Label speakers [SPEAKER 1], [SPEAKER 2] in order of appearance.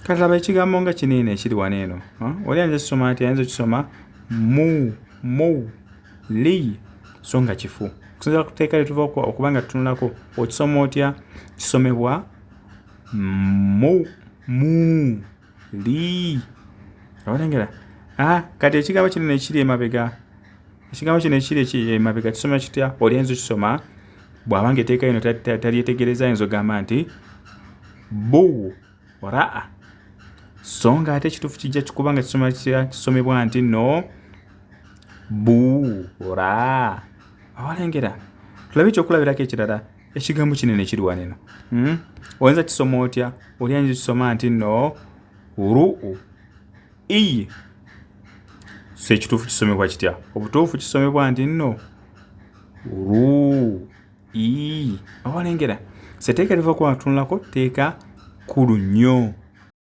[SPEAKER 1] kati laba ekigambo nga kinene ekiri wano eno. Oli ayinza kisoma ati ayinza kisoma mu li so nga kifu. Kusinziira ku tteeka lye tuva okubanga tutunulako okisoma otya kisomebwa mu li. Olengera kati ekigambo kinene ekiri emabega, ekigambo kino ekiri emabega kisoma kitya? Oli ayinza kisoma bw'abanga etteeka lino talyetegereza ayinza ogamba nti bura. So nga ate ekituufu kijja kikuba nga kisomebwa nti no bura. Olengera tulabe ekyokulabirako ekirala ekigambo kinene ekiri wano eno. Oyinza kisoma otya? Oli ayinza kisoma nti no i. So ekituufu kisomebwa kitya? Obutuufu kisomebwa nti no i. Olengera so etteeka liva kuba tunulako tteeka kkulu nnyo.